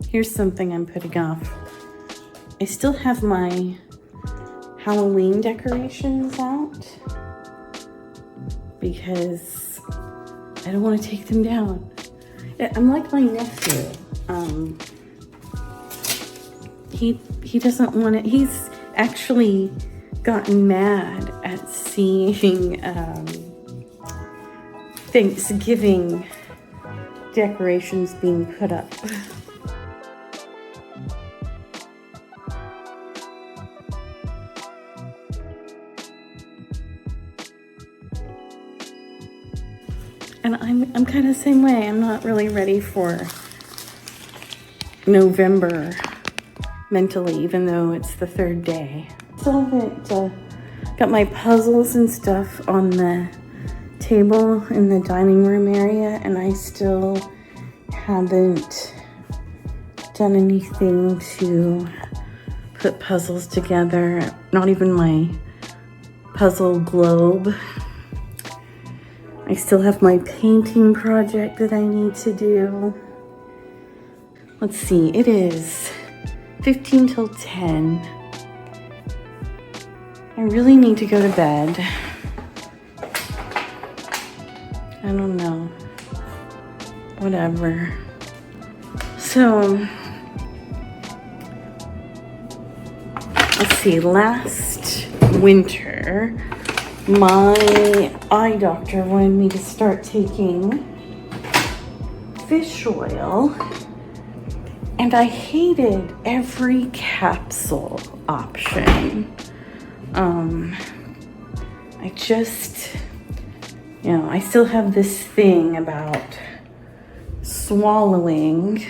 Here's something I'm putting off. I still have my Halloween decorations out because I don't want to take them down. I'm like my nephew. He doesn't want it. He's actually gotten mad at seeing Thanksgiving decorations being put up. And I'm kind of the same way. I'm not really ready for November mentally, even though it's the third day. Still haven't got my puzzles and stuff on the table in the dining room area, and I still haven't done anything to put puzzles together. Not even my puzzle globe. I still have my painting project that I need to do. Let's see, it is 15 till 10. I really need to go to bed. I don't know. Whatever. So, let's see, last winter, my eye doctor wanted me to start taking fish oil, and I hated every capsule option. I just, I still have this thing about swallowing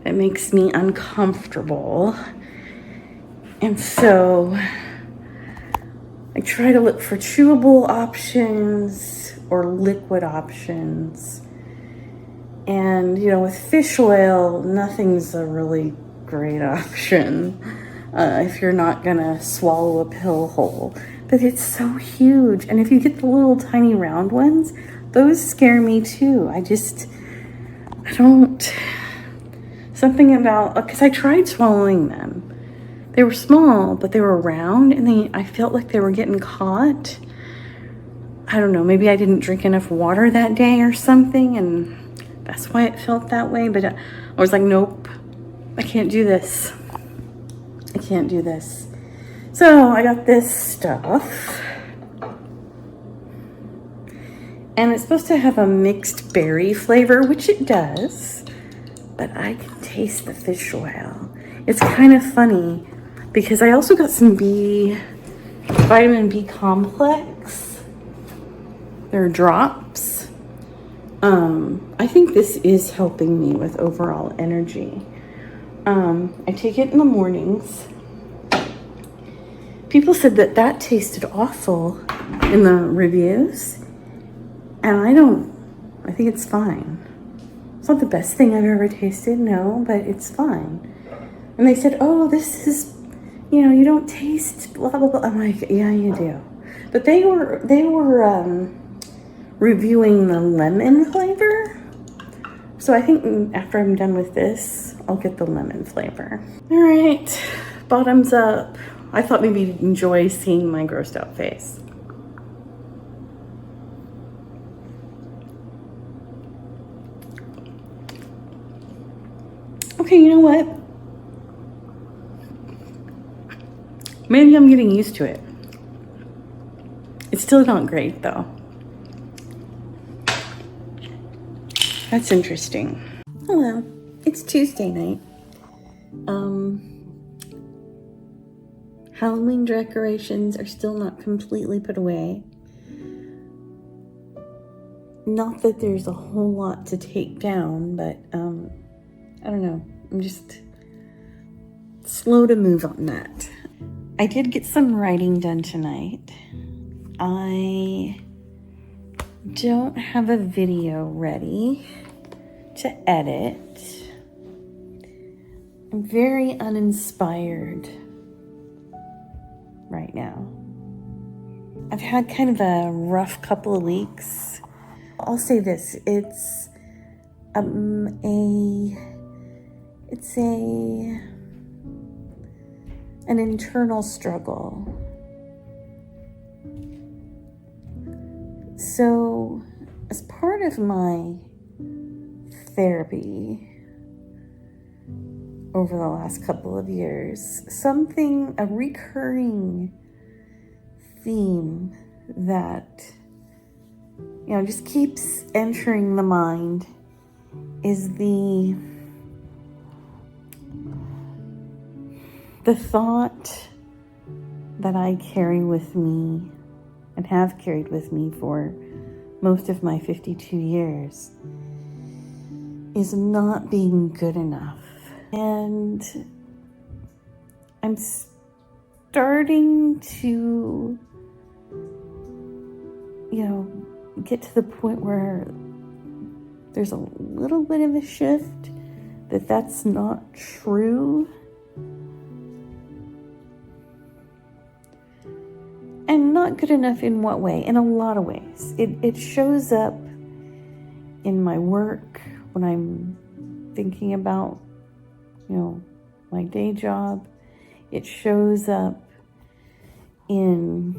that makes me uncomfortable. And so I try to look for chewable options or liquid options. And, with fish oil, nothing's a really great option if you're not gonna swallow a pill whole. But it's so huge. And if you get the little tiny round ones, those scare me too. Something about, because I tried swallowing them. They were small, but they were round, and I felt like they were getting caught. I don't know, maybe I didn't drink enough water that day or something, and that's why it felt that way. But I was like, nope, I can't do this. I can't do this. So I got this stuff. And it's supposed to have a mixed berry flavor, which it does. But I can taste the fish oil. It's kind of funny because I also got some vitamin B complex. They're drops. I think this is helping me with overall energy. I take it in the mornings. People said that tasted awful in the reviews. And I think it's fine. It's not the best thing I've ever tasted, no, but it's fine. And they said, oh, this is, you don't taste blah, blah, blah. I'm like, yeah, you do. But they were reviewing the lemon flavor. So I think after I'm done with this, I'll get the lemon flavor. All right, bottoms up. I thought maybe you'd enjoy seeing my grossed out face. Okay, you know what? Maybe I'm getting used to it. It's still not great though. That's interesting. Hello, it's Tuesday night. Halloween decorations are still not completely put away. Not that there's a whole lot to take down, but I don't know. I'm just slow to move on that. I did get some writing done tonight. I don't have a video ready to edit. I'm very uninspired right now. I've had kind of a rough couple of weeks. I'll say this, it's it's an internal struggle. So, as part of my therapy over the last couple of years, a recurring theme that, just keeps entering the mind is the thought that I carry with me and have carried with me for most of my 52 years is not being good enough. And I'm starting to, get to the point where there's a little bit of a shift that that's not true. And not good enough in what way? In a lot of ways. It shows up in my work when I'm thinking about, my day job. It shows up in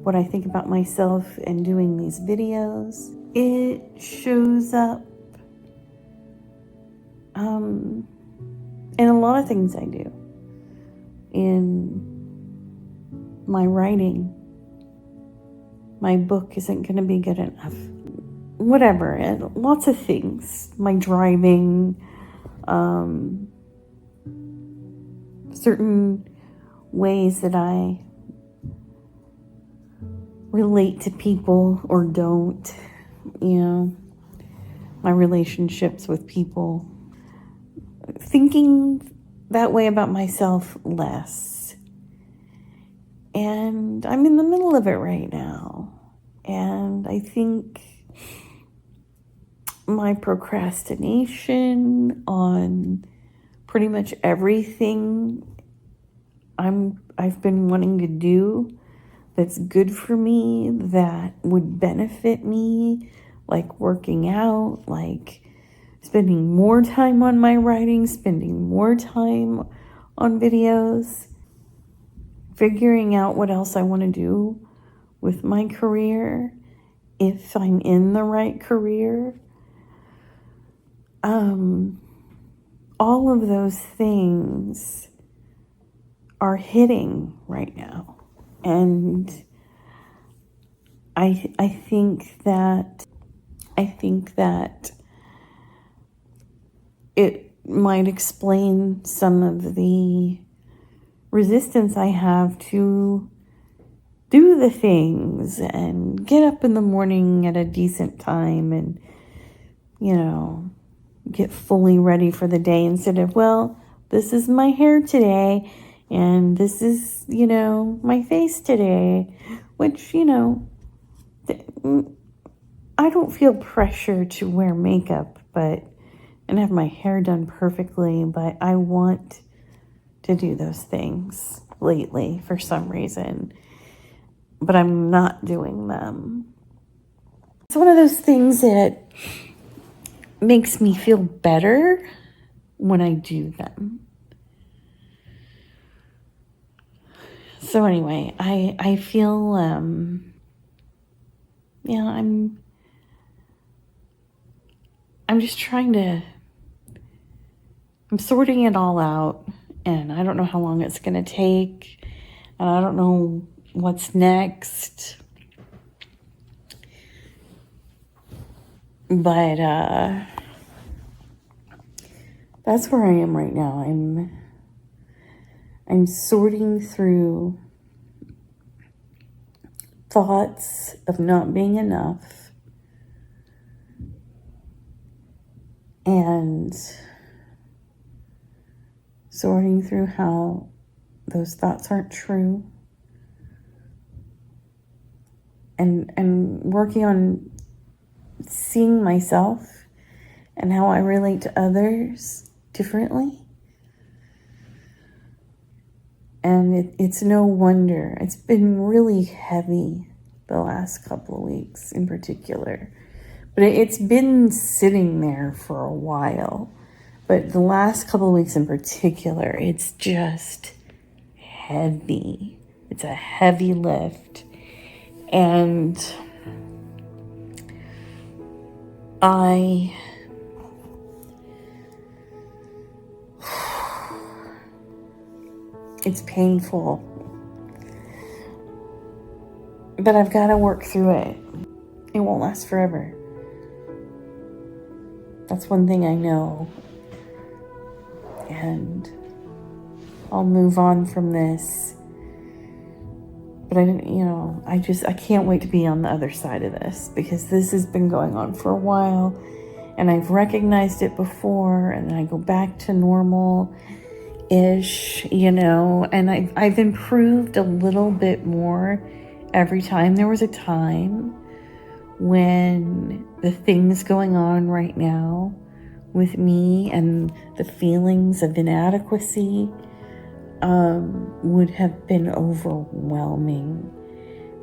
what I think about myself and doing these videos. It shows up in a lot of things I do. In my writing. My book isn't going to be good enough. Whatever, and lots of things. My driving, certain ways that I relate to people or don't, my relationships with people. Thinking that way about myself less. And I'm in the middle of it right now. And I think my procrastination on pretty much everything I've been wanting to do that's good for me, that would benefit me, like working out, like spending more time on my writing, spending more time on videos, figuring out what else I want to do with my career, if I'm in the right career. All of those things are hitting right now. And I think that it might explain some of the resistance I have to do the things and get up in the morning at a decent time and, get fully ready for the day instead of, well, this is my hair today and this is, my face today, which, I don't feel pressure to wear makeup and have my hair done perfectly, but I want to do those things lately for some reason, but I'm not doing them. It's one of those things that makes me feel better when I do them. So anyway, I feel, I'm just I'm sorting it all out, and I don't know how long it's going to take, and I don't know what's next, but that's where I am right now. I'm sorting through thoughts of not being enough and sorting through how those thoughts aren't true and working on seeing myself and how I relate to others differently. And it's no wonder. It's been really heavy the last couple of weeks in particular. But it's been sitting there for a while. But the last couple of weeks in particular, it's just heavy. It's a heavy lift. And it's painful. But I've got to work through it. It won't last forever. That's one thing I know. And I'll move on from this. But I can't wait to be on the other side of this, because this has been going on for a while and I've recognized it before, and then I go back to normal-ish, and I've improved a little bit more every time. There was a time when the things going on right now with me and the feelings of inadequacy would have been overwhelming,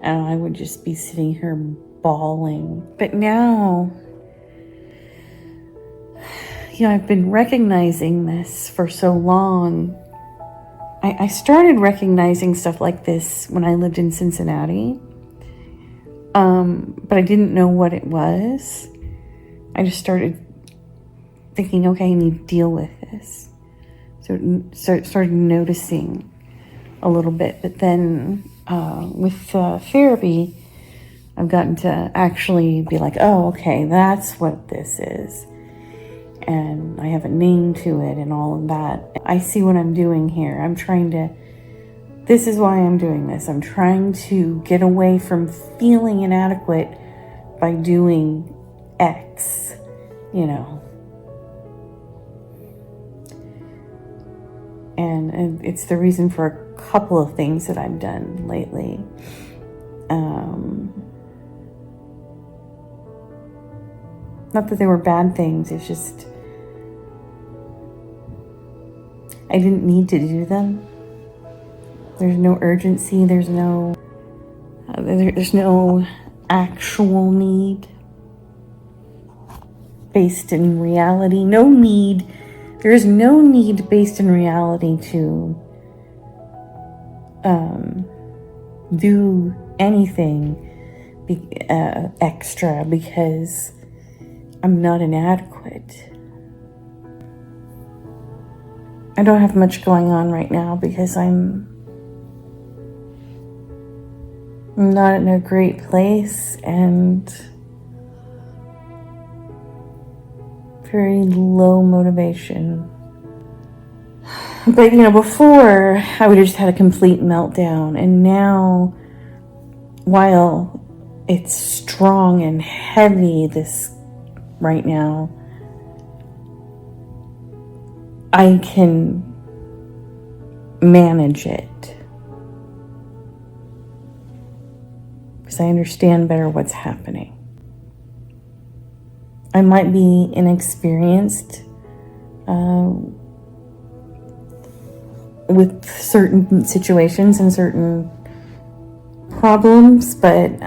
and I would just be sitting here bawling. But now, I've been recognizing this for so long. I started recognizing stuff like this when I lived in Cincinnati, but I didn't know what it was. I just started thinking, okay, I need to deal with this. So started noticing a little bit. But then with therapy, I've gotten to actually be like, oh, okay, that's what this is. And I have a name to it and all of that. I see what I'm doing here. This is why I'm doing this. I'm trying to get away from feeling inadequate by doing X, And it's the reason for a couple of things that I've done lately. Not that they were bad things, it's just I didn't need to do them. There's no urgency, there's no actual need based in reality. There is no need based in reality to do anything extra, because I'm not inadequate. I don't have much going on right now because I'm not in a great place and very low motivation. But before I would have just had a complete meltdown, and now, while it's strong and heavy right now, I can manage it because I understand better what's happening. I might be inexperienced with certain situations and certain problems, but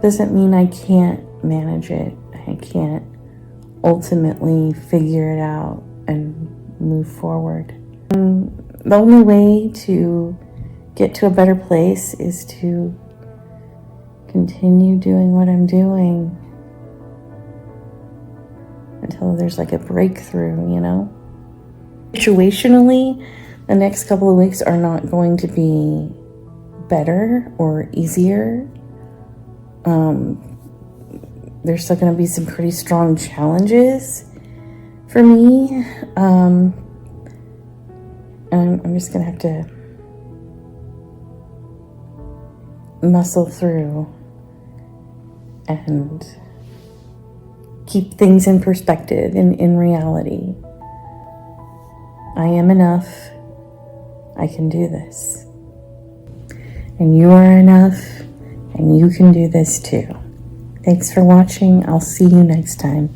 doesn't mean I can't manage it. I can't ultimately figure it out and move forward. The only way to get to a better place is to continue doing what I'm doing until there's like a breakthrough, Situationally, the next couple of weeks are not going to be better or easier. There's still going to be some pretty strong challenges for me. And I'm just going to have to muscle through and keep things in perspective and in reality. I am enough. I can do this. And you are enough, and you can do this too. Thanks for watching. I'll see you next time.